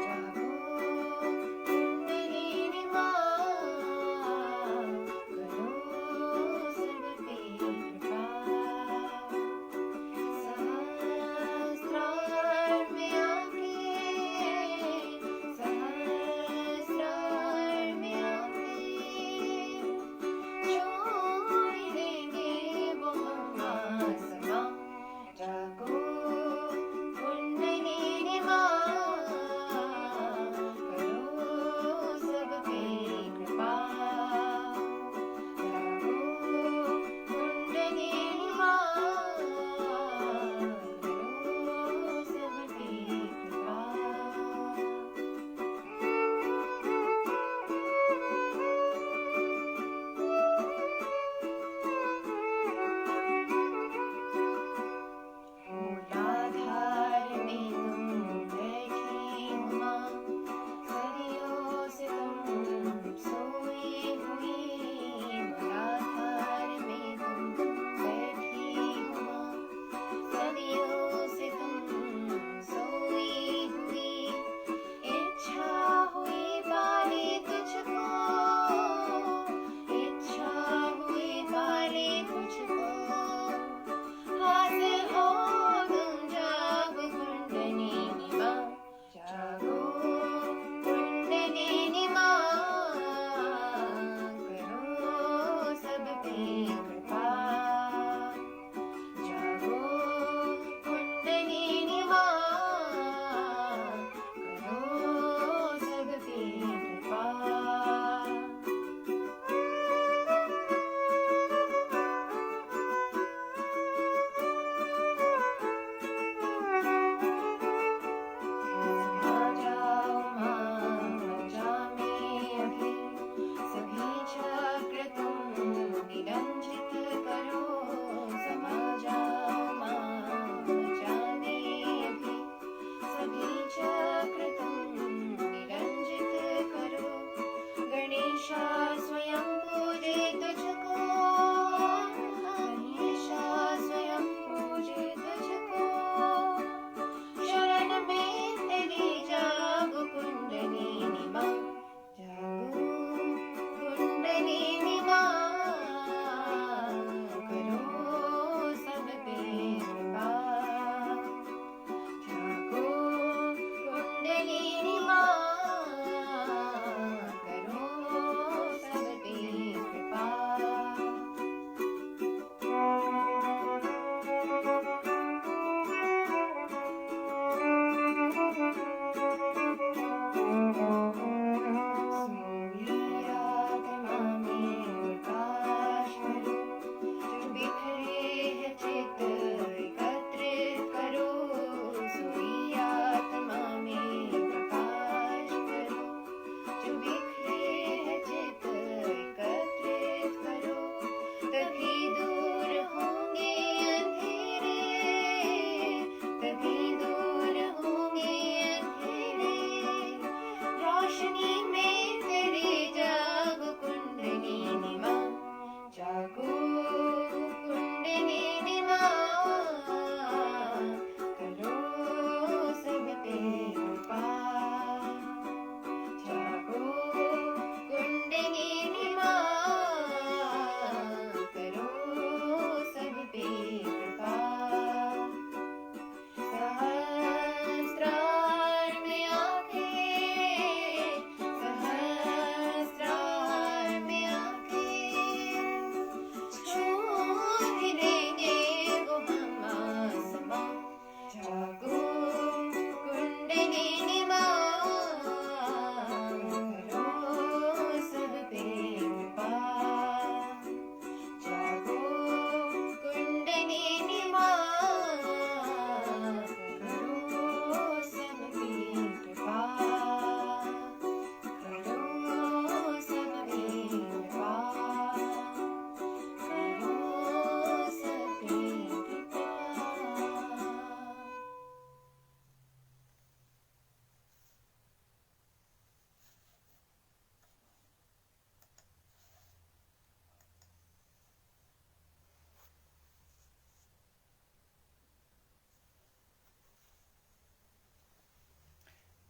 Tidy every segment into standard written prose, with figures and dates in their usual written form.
जागो कुंडलिनी माँ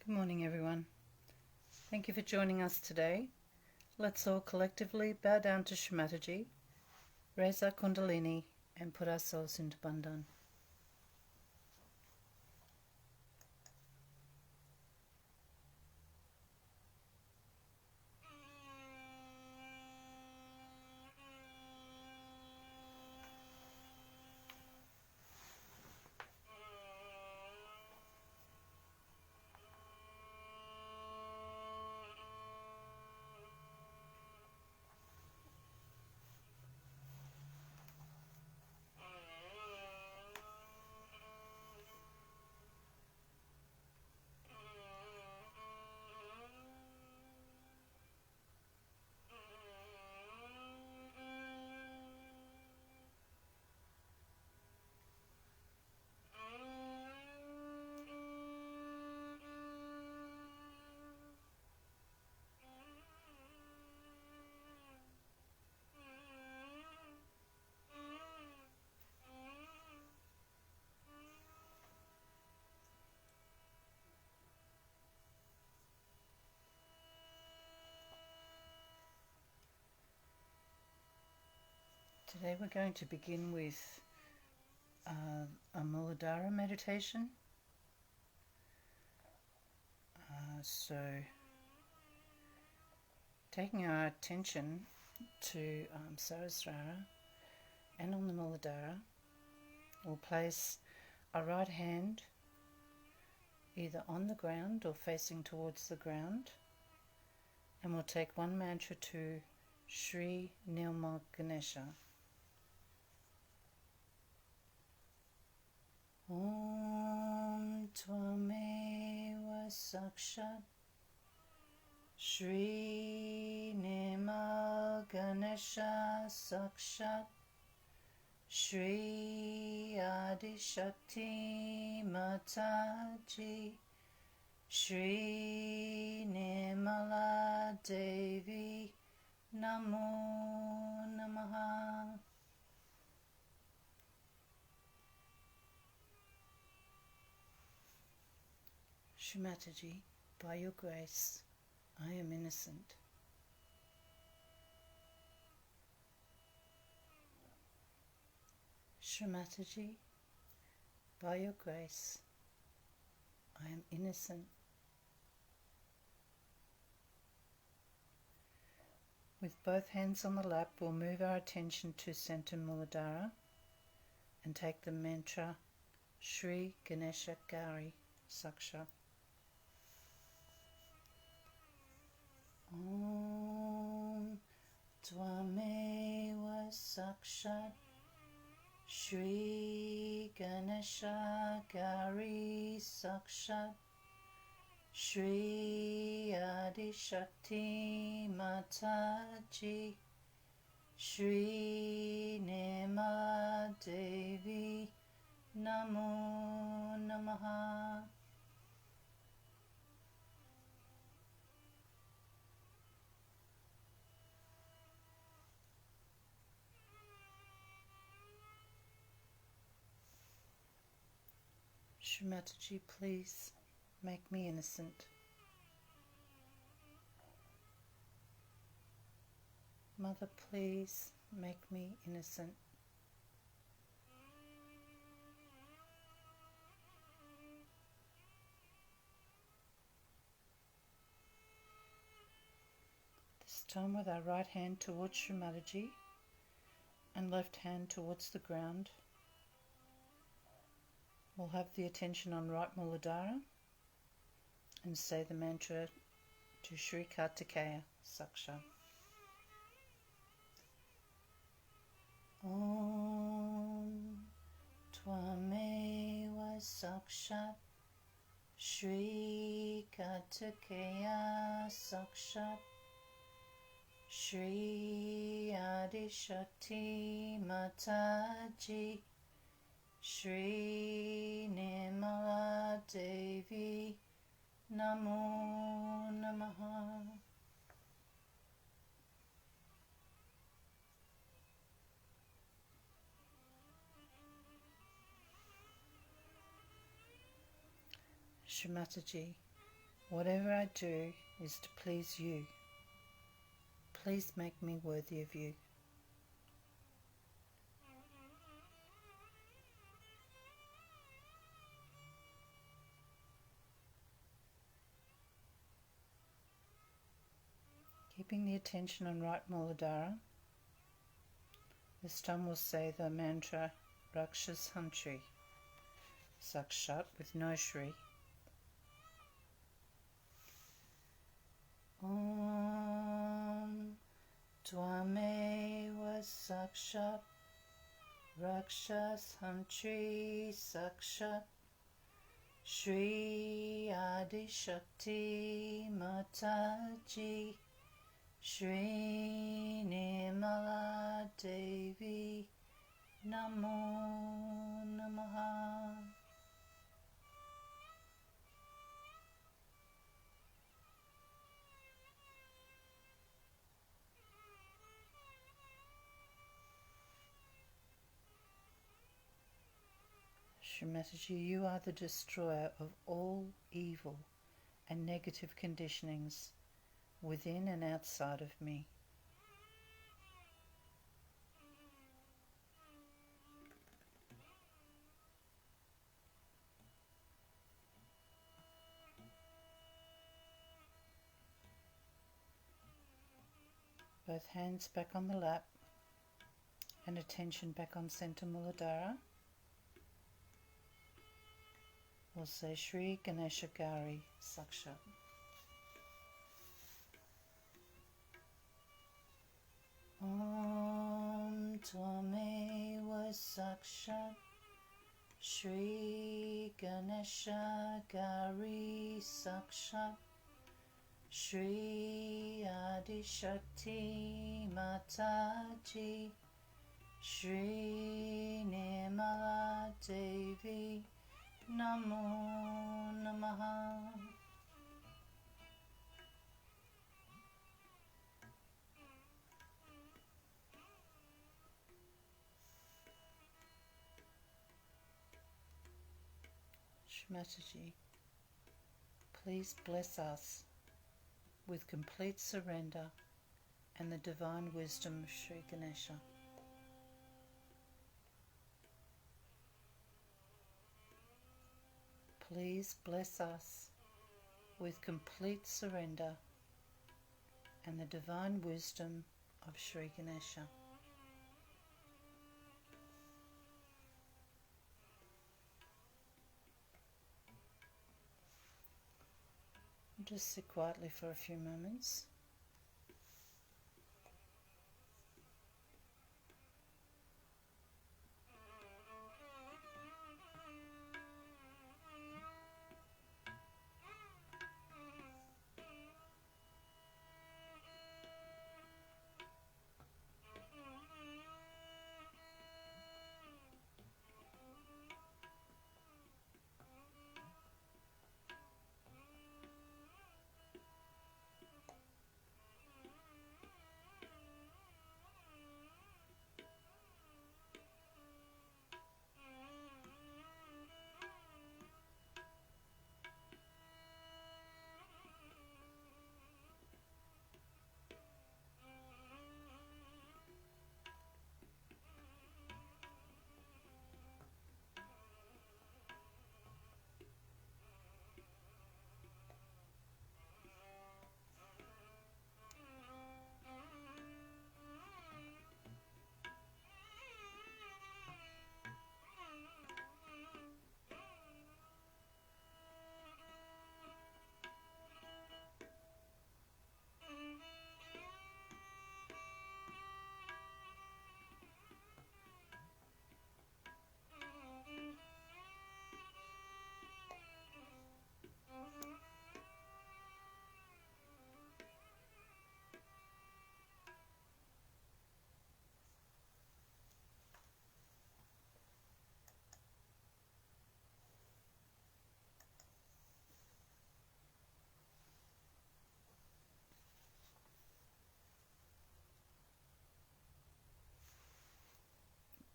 Good morning, everyone. Thank you for joining us today. Let's all collectively bow down to Shri Mataji, raise our Kundalini, and put ourselves into Bandhan. Today we're going to begin with a Muladhara meditation. So taking our attention to Sahasrara and on the Muladhara, we'll place our right hand either on the ground or facing towards the ground, and we'll take one mantra to Shri Nirmal Ganesha. Om Tvameva Sakshat Shri Nirmal Ganesha Sakshat Shri Adi Shakti Mataji Shri Nirmala Devi Namo Namaha. Shri Mataji, by your grace, I am innocent. Shri Mataji, by your grace, I am innocent. With both hands on the lap, we'll move our attention to Center Muladhara and take the mantra Shri Ganesha Gauri Saksha. Om Tvameva Sakshat Shri Ganesha Gauri Sakshat Shri Adi Shakti Mataji Shri Nirmala Devi Namo Namaha. Shri Mataji, please make me innocent. Mother, please make me innocent. This time with our right hand towards Shri Mataji and left hand towards the ground, we'll have the attention on right Muladhara and say the mantra to Shri Kartikeya Saksha. Om Tvameva Sakshat Shri Kartikeya Sakshat Shri Adi Shakti Mataji Shri Nirmala Devi Namo Namaha. Shri Mataji, Whatever I do is to please you. Please make me worthy of you. Keeping the attention on right Muladhara, this time we'll say the mantra Rakshas Hantri, Sakshat with no Shri. Om Tvameva Sakshat Rakshas Hantri Sakshat Shri Adi Shakti Mataji Shri Mataji Namo Namaha. Shri Mataji, you are the destroyer of all evil and negative conditionings within and outside of me. Both hands back on the lap and attention back on Center Muladhara. We'll say Shri Ganesha Gauri Sakshat. Om Tvameva Sakshat Shri Ganesha Gauri Sakshat Shri Adi Shakti Mataji Shri Nirmala Devi Namo Namaha. Shri Mataji, please bless us with complete surrender and the divine wisdom of Shri Ganesha. Please bless us with complete surrender and the divine wisdom of Shri Ganesha. Just sit quietly for a few moments.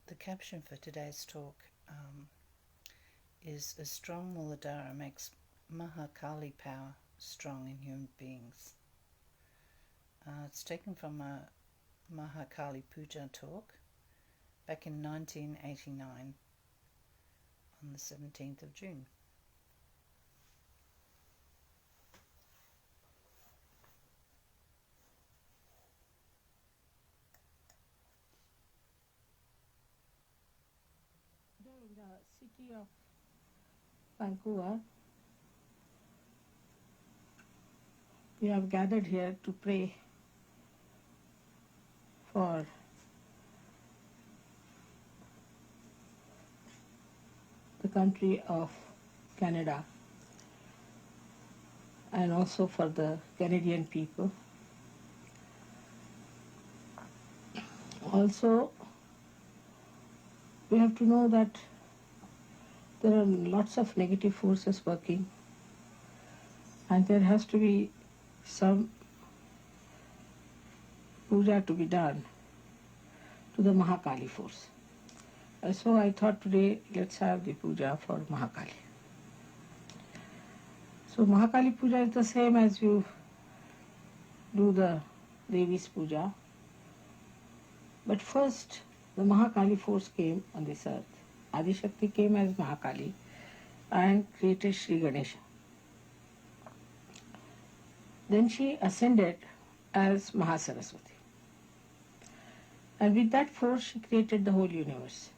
The caption for today's talk is a strong Muladhara makes Mahakali power strong in human beings. It's taken from a Mahakali Puja talk back in 1989 on the 17th of June. In the city of Vancouver, we have gathered here to pray for the country of Canada and also for the Canadian people. Also, we have to know that there are lots of negative forces working, and there has to be some puja to be done to the Mahakali force. And so I thought today let's have the puja for Mahakali. So Mahakali puja is the same as you do the Devi's puja. But first the Mahakali force came on this earth. Adishakti came as Mahakali and created Shri Ganesha. Then she ascended as Mahasaraswati. And with that force she created the whole universe.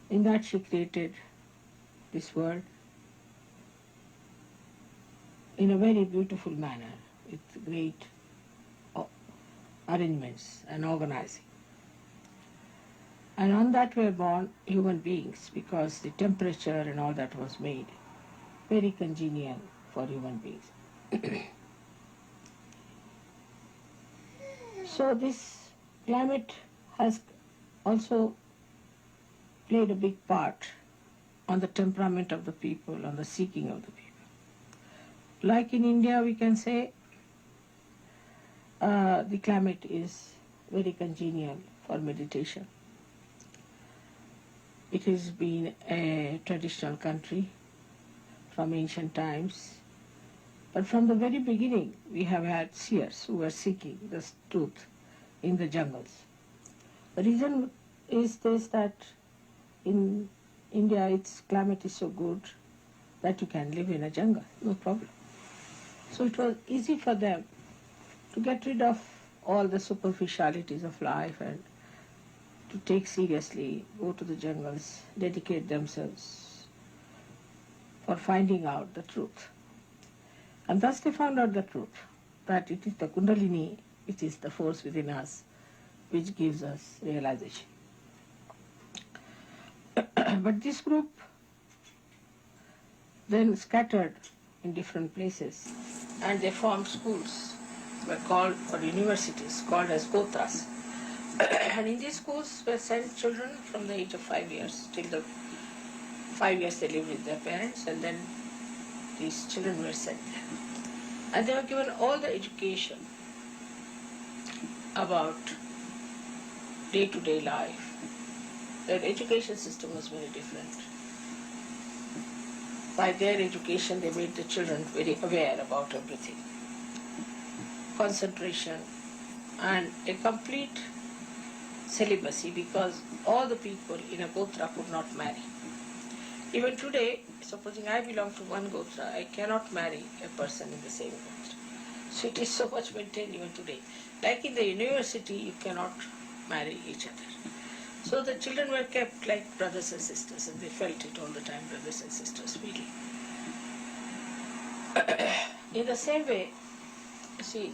In that she created this world in a very beautiful manner with great arrangements and organizing. And on that were born human beings because the temperature and all that was made very congenial for human beings. So this climate has also played a big part on the temperament of the people, on the seeking of the people. Like in India, we can say the climate is very congenial for meditation. It has been a traditional country from ancient times, but from the very beginning we have had seers who were seeking the truth in the jungles. The reason is this, that in India its climate is so good that you can live in a jungle, no problem. So it was easy for them to get rid of all the superficialities of life and to take seriously, go to the jungles, dedicate themselves for finding out the truth. And thus they found out the truth, that it is the Kundalini, which is the force within us, which gives us realization. But this group then scattered in different places, and they formed schools, were called, or universities, called as Gotras. And in these schools were sent children from the age of 5 years, till the 5 years they lived with their parents, and then these children were sent there. And they were given all the education about day-to-day life. Their education system was very different. By their education they made the children very aware about everything. Concentration and a complete celibacy, because all the people in a Gotra could not marry. Even today, supposing I belong to one Gotra, I cannot marry a person in the same Gotra. So it is so much maintained even today. Like in the university, you cannot marry each other. So the children were kept like brothers and sisters, and they felt it all the time, brothers and sisters feeling. In the same way, you see,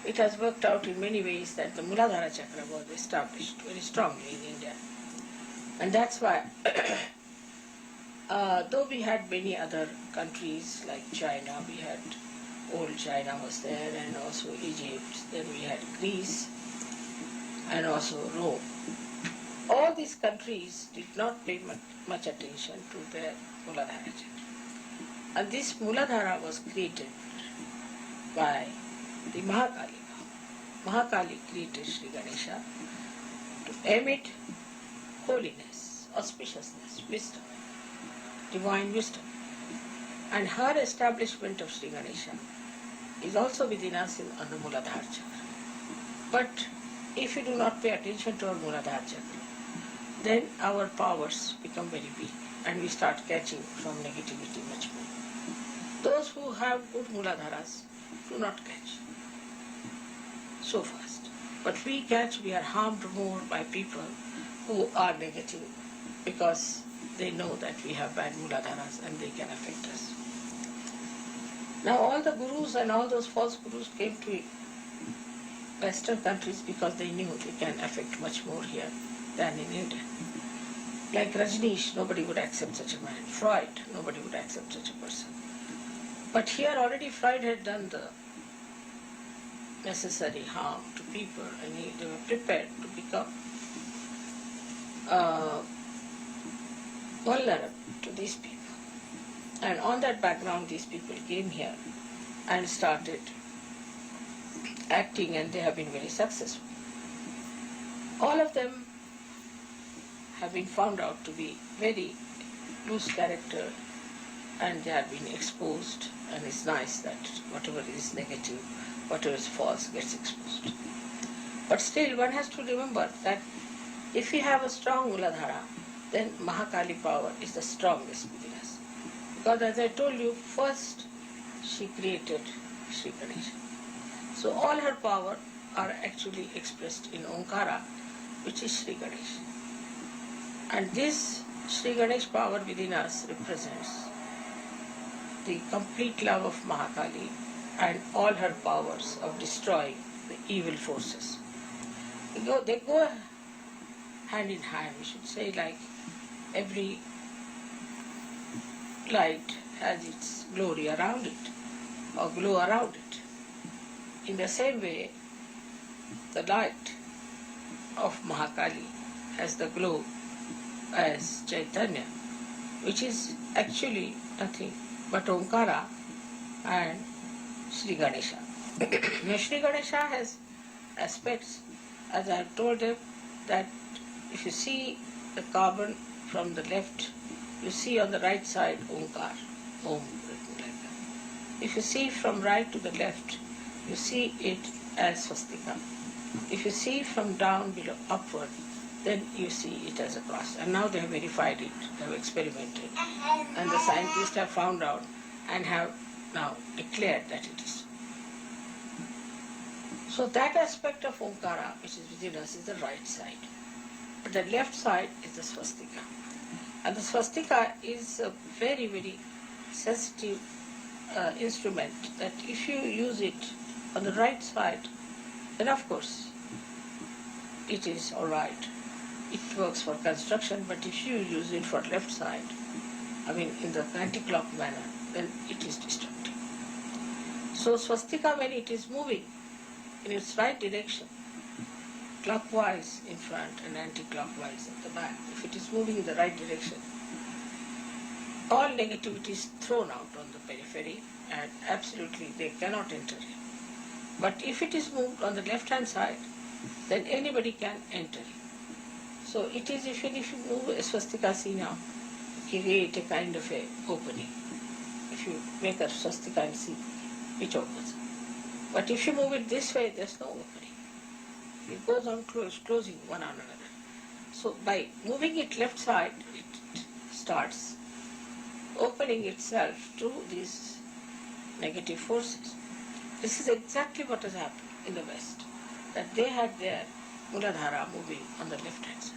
it has worked out in many ways that the Muladhara Chakra was established very strongly in India. And that's why, though we had many other countries like China, we had old China was there, and also Egypt, then we had Greece, and also Rome. All these countries did not pay much attention to their Muladhara Chakra. And this Muladhara was created by the Mahakali. Mahakali created Shri Ganesha to emit holiness, auspiciousness, wisdom, divine wisdom. And her establishment of Sri Ganesha is also within us on the Muladhara Chakra. But if we do not pay attention to our Muladhara Chakra, then our powers become very weak and we start catching from negativity much more. Those who have good Muladharas do not catch so fast. But we are harmed more by people who are negative because they know that we have bad Muladharas and they can affect us. Now all the gurus and all those false gurus came to Western countries because they knew they can affect much more here than in India. Like Rajneesh, nobody would accept such a man. Freud, nobody would accept such a person. But here already Freud had done the necessary harm to people and they were prepared to become vulnerable to these people. And on that background these people came here and started acting and they have been very successful. All of them have been found out to be very loose character and they have been exposed, and it's nice that whatever is negative, whatever is false gets exposed. But still one has to remember that if we have a strong Muladhara, then Mahakali power is the strongest within us. Because as I told you, first she created Sri Ganesha. So all her power are actually expressed in Omkara, which is Sri Ganesha. And this Sri Ganesh power within us represents the complete love of Mahakali and all her powers of destroying the evil forces. They go hand in hand, we should say, like every light has its glory around it or glow around it. In the same way, the light of Mahakali has the glow as Chaitanya, which is actually nothing but Omkara and Sri Ganesha. Now Sri Ganesha has aspects, as I have told them, that if you see the carbon from the left, you see on the right side Omkar, Om written like that. If you see from right to the left, you see it as swastika. If you see from down below upward, then you see it as a cross. And now they have verified it, they have experimented, and the scientists have found out and have now declared that it is. So that aspect of Omkara, which is within us, is the right side. But the left side is the swastika. And the swastika is a very, very sensitive instrument that if you use it on the right side, then of course it is alright. It works for construction, but if you use it for left side, in the anti-clock manner, then it is destructive. So swastika, when it is moving in its right direction, clockwise in front and anti-clockwise at the back, if it is moving in the right direction, all negativity is thrown out on the periphery and absolutely they cannot enter in. But if it is moved on the left-hand side, then anybody can enter in. So it is, even if you move a swastika, see now, create a kind of a opening. If you make a swastika and see, it opens. But if you move it this way, there's no opening. It goes on closing one on another. So by moving it left side, it starts opening itself to these negative forces. This is exactly what has happened in the West, that they had their Muladhara moving on the left hand side,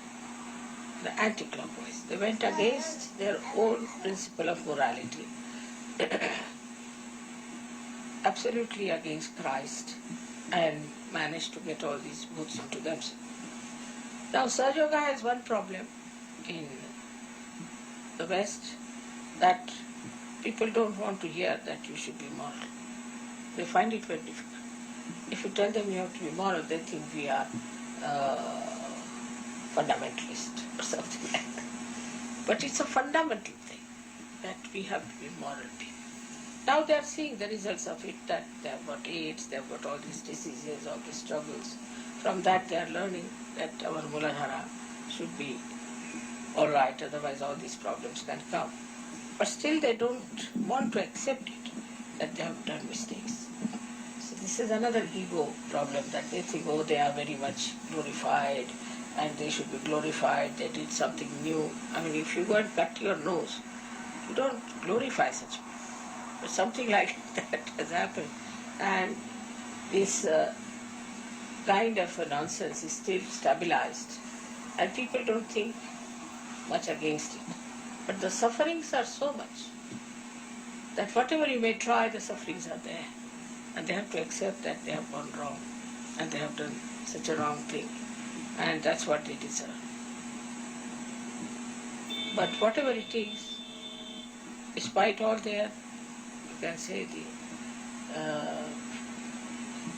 the anti-clockwise. They went against their own principle of morality, absolutely against Christ, and managed to get all these books into themselves. Now Sahaja Yoga has one problem in the West, that people don't want to hear that you should be moral. They find it very difficult. If you tell them you have to be moral, they think we are fundamentalist or something like that. But it's a fundamental thing that we have to be moral people. Now they are seeing the results of it, that they have got AIDS, they have got all these diseases, all these struggles. From that they are learning that our Muladhara should be alright, otherwise all these problems can come. but still they don't want to accept it, that they have done mistakes. So this is another ego problem, that they think, oh, they are very much glorified and they should be glorified, they did something new. I mean, if you go and cut your nose, you don't glorify such people. But something like that has happened. And this kind of a nonsense is still stabilized. And people don't think much against it. But the sufferings are so much that whatever you may try, the sufferings are there. And they have to accept that they have gone wrong and they have done such a wrong thing. And that's what they deserve. But whatever it is, despite all their, you can say, the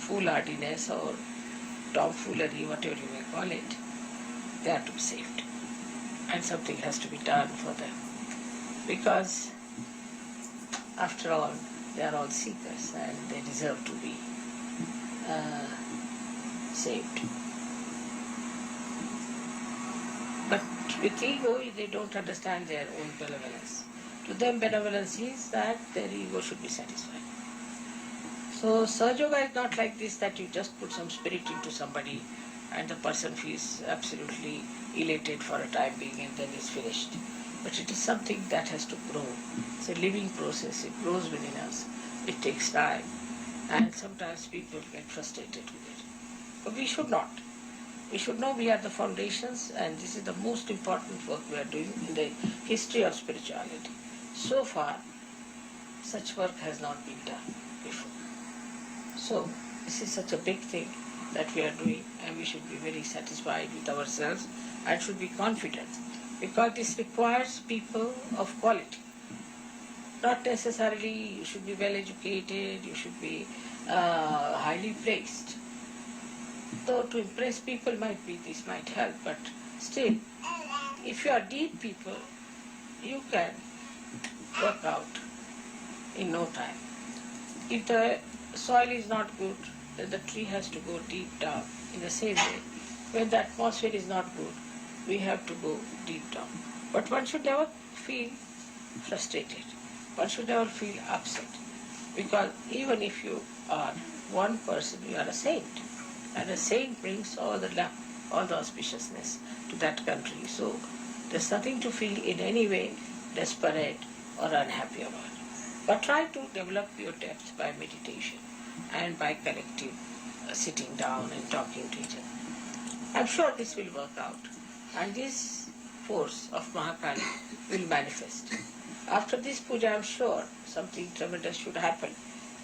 foolhardiness or tomfoolery, whatever you may call it, they are to be saved. And something has to be done for them. Because, after all, they are all seekers and they deserve to be saved. But with ego, they don't understand their own benevolence. To them, benevolence is that their ego should be satisfied. So, Sahaja Yoga is not like this, that you just put some spirit into somebody and the person feels absolutely elated for a time being and then is finished. But it is something that has to grow. It's a living process. It grows within us. It takes time. And sometimes people get frustrated with it. But we should not. We should know we are the foundations, and this is the most important work we are doing in the history of spirituality. So far, such work has not been done before. So, this is such a big thing that we are doing, and we should be very satisfied with ourselves and should be confident, because this requires people of quality. Not necessarily you should be well educated, you should be highly placed. Though to impress people this might help, but still, if you are deep people, you can work out in no time. If the soil is not good, then the tree has to go deep down. In the same way, when the atmosphere is not good, we have to go deep down. But one should never feel frustrated. One should never feel upset. Because even if you are one person, you are a saint. And a saint brings all the luck, all the auspiciousness to that country. So there's nothing to feel in any way desperate or unhappy about. But try to develop your depth by meditation and by collective sitting down and talking to each other. I'm sure this will work out. And this force of Mahakali will manifest. After this puja, I'm sure something tremendous should happen.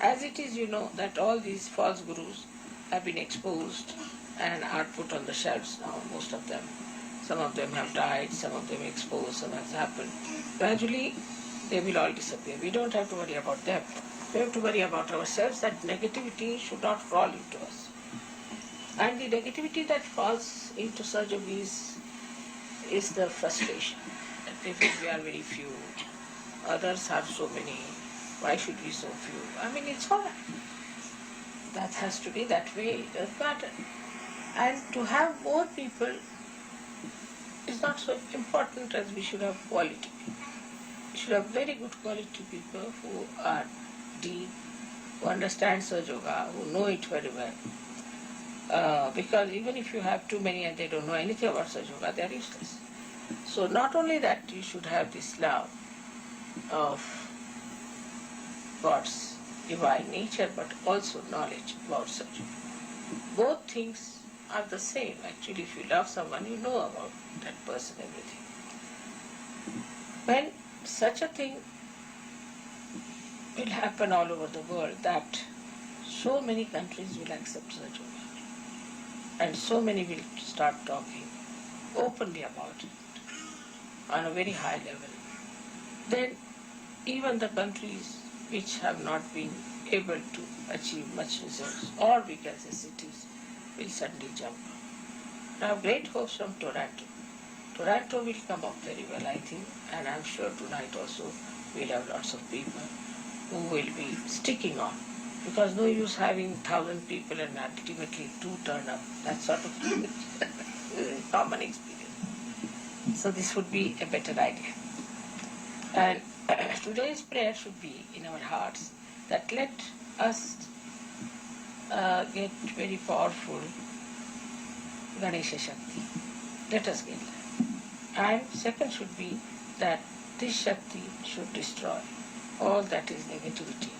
As it is, you know, that all these false gurus have been exposed and are put on the shelves now, most of them. Some of them have died, some of them exposed, some has happened. Gradually, they will all disappear. We don't have to worry about them. We have to worry about ourselves, that negativity should not fall into us. And the negativity that falls into such of these is the frustration. That they feel we are very few, others are so many, why should we so few? I mean, it's all right. That has to be that way, it doesn't matter. And to have more people is not so important as we should have quality people. We should have very good quality people who are deep, who understand Sahaja Yoga, who know it very well. Because even if you have too many and they don't know anything about Sahaja Yoga, they are useless. So not only that you should have this love of God's divine nature, but also knowledge about Sahaja Yoga. Both things are the same. Actually, if you love someone, you know about that person everything. When such a thing will happen all over the world, that so many countries will accept Sahaja Yoga, and so many will start talking openly about it on a very high level, then even the countries which have not been able to achieve much results, or we can say cities, will suddenly jump up. I have great hopes from Toronto. Toronto will come up very well, I think, and I'm sure tonight also we'll have lots of people who will be sticking on. Because no use having 1,000 people and ultimately 2 turn up. That sort of common experience. So this would be a better idea. And today's prayer should be in our hearts that let us get very powerful Ganesha Shakti. Let us get that. And second should be that this Shakti should destroy all that is negativity.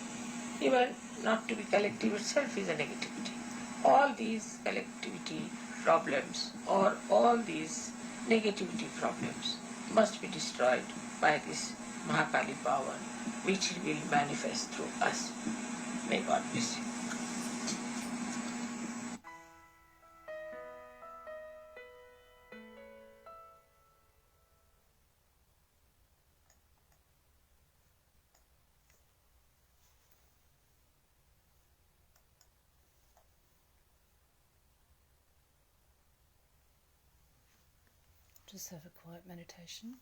Even not to be collective itself is a negativity. All these collectivity problems or all these negativity problems must be destroyed by this Mahakali power which will manifest through us. May God bless you. Just have a quiet meditation.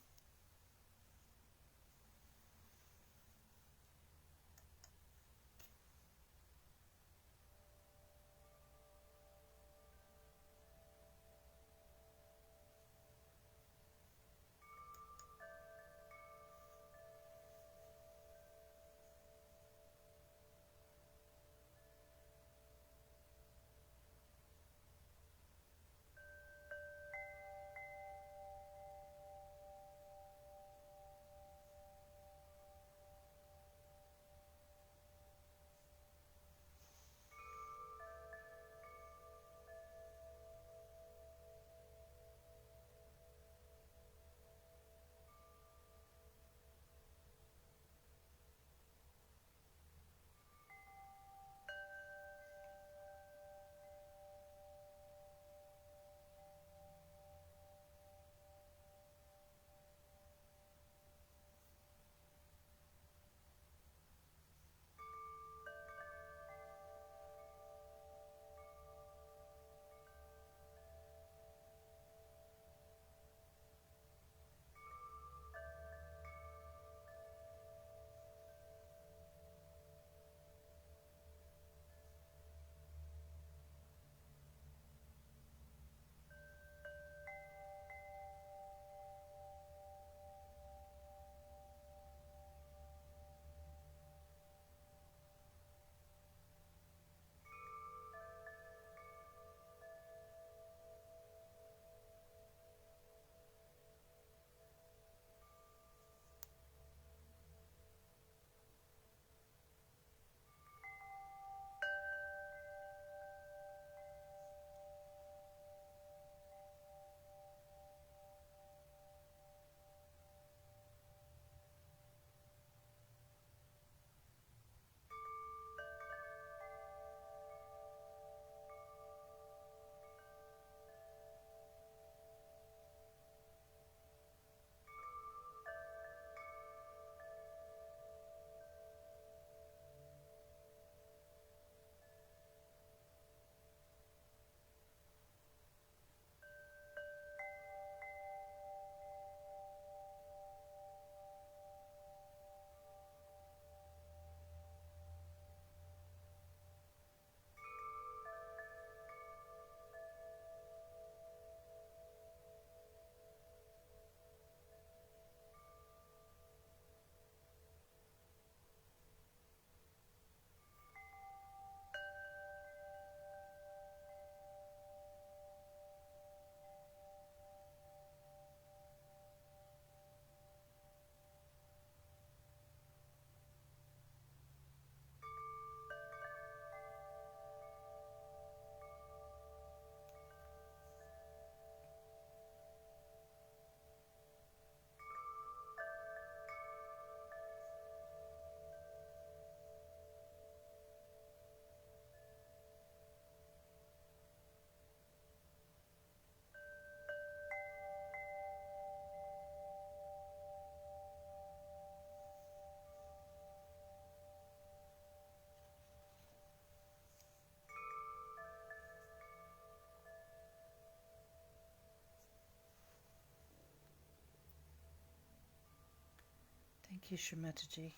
Thank you, Shri Mataji,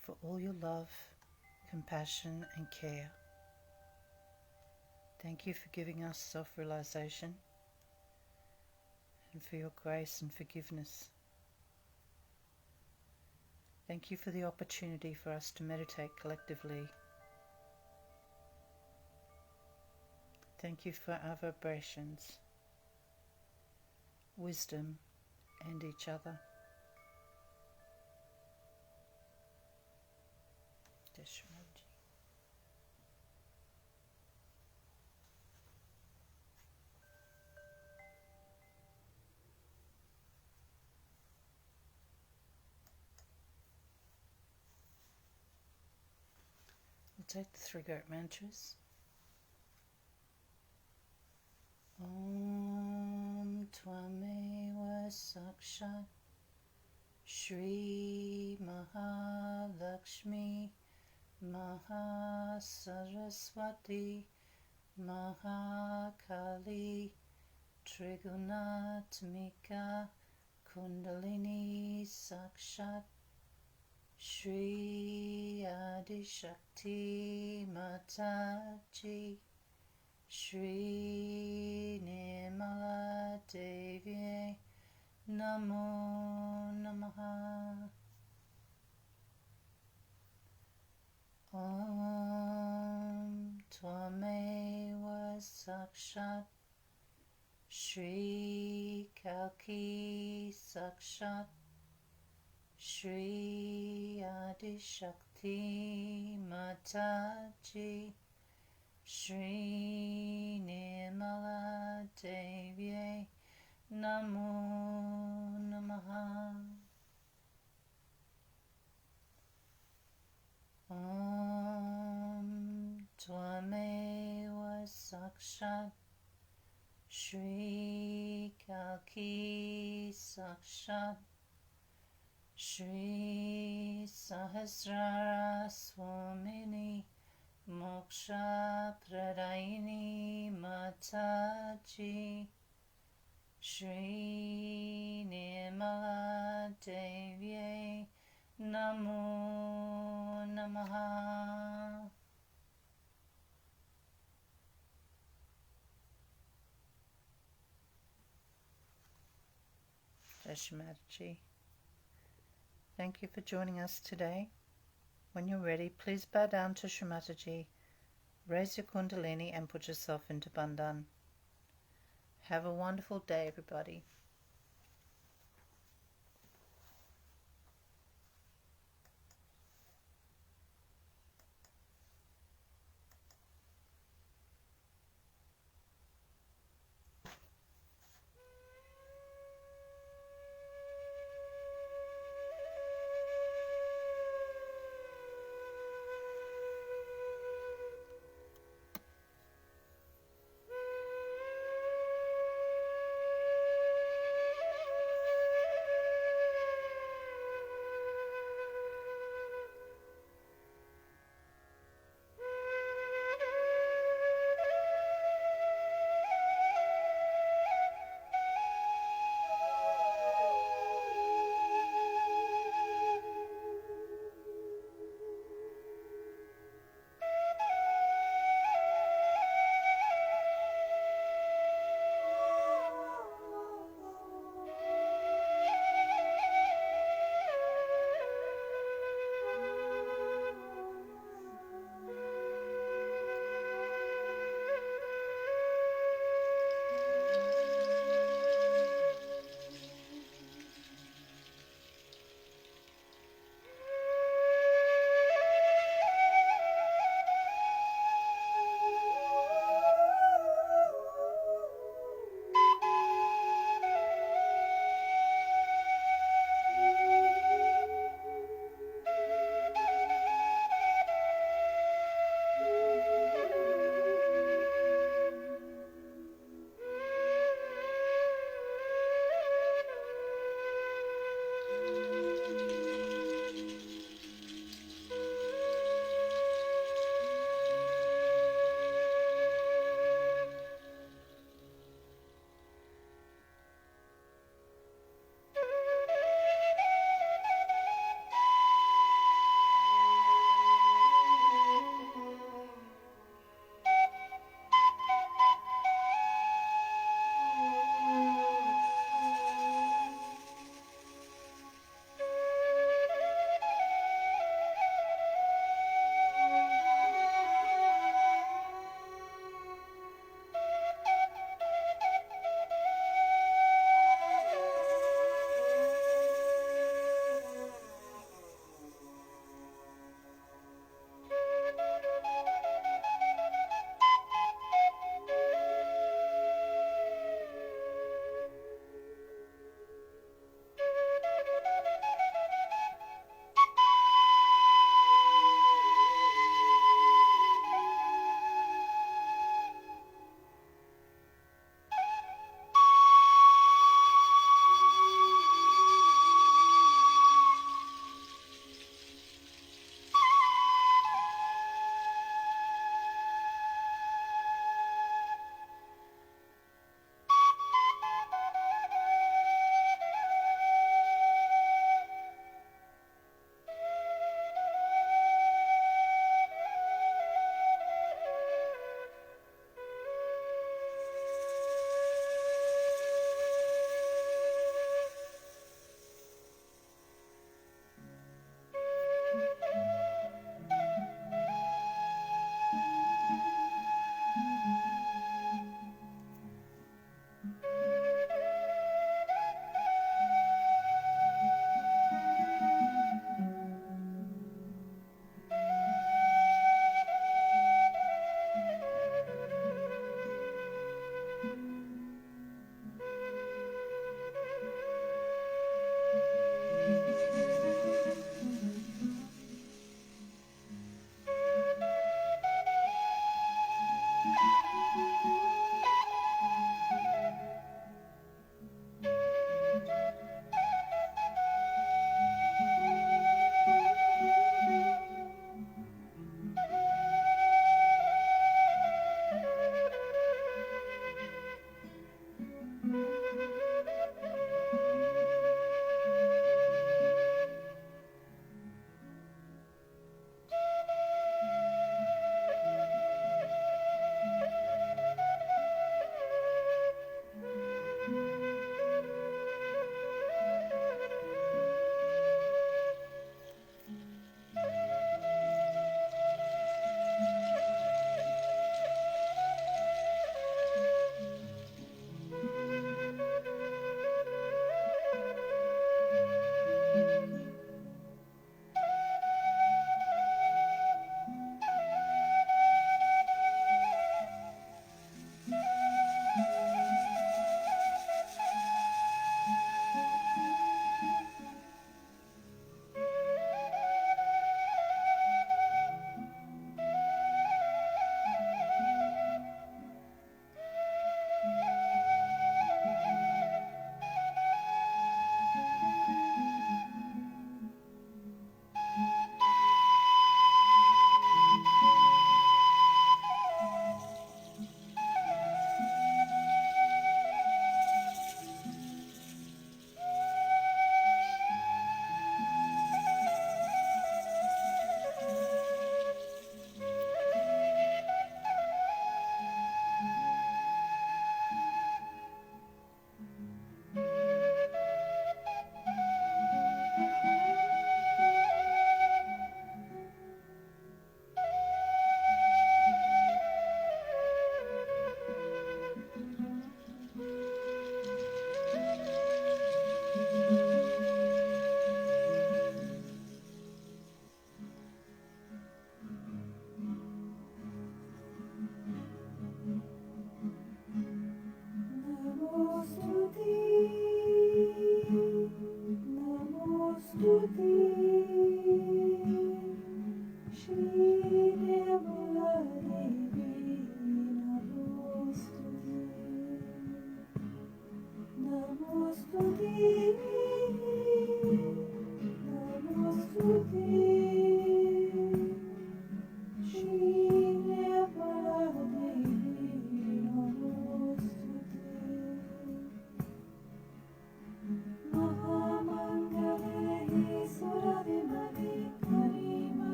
for all your love, compassion and care. Thank you for giving us self-realization and for your grace and forgiveness. Thank you for the opportunity for us to meditate collectively. Thank you for our vibrations, wisdom, and each other. Shri Mataji. We'll take the three great mantras. Om Tvameva Sakshat Shri Mahalakshmi Mahasaraswati Mahakali Trigunatmika Kundalini Sakshat Shri Adishakti Mataji Shri Nirmala Devi Namo Namaha. Om Tvameva Sakshat Shri Kalki Sakshat Shri Adishakti Mataji Shri Nirmala Devi Namo Namaha. Om Tvameva Sakshat Shri Kalki Sakshat Shri Sahasrara Swamini Moksha Pradayini Mataji Shri Nirmala Devi Namo Namaha. Shri Mataji. Thank you for joining us today. When you're ready, please bow down to Shri Mataji, raise your Kundalini and put yourself into Bandhan. Have a wonderful day, everybody.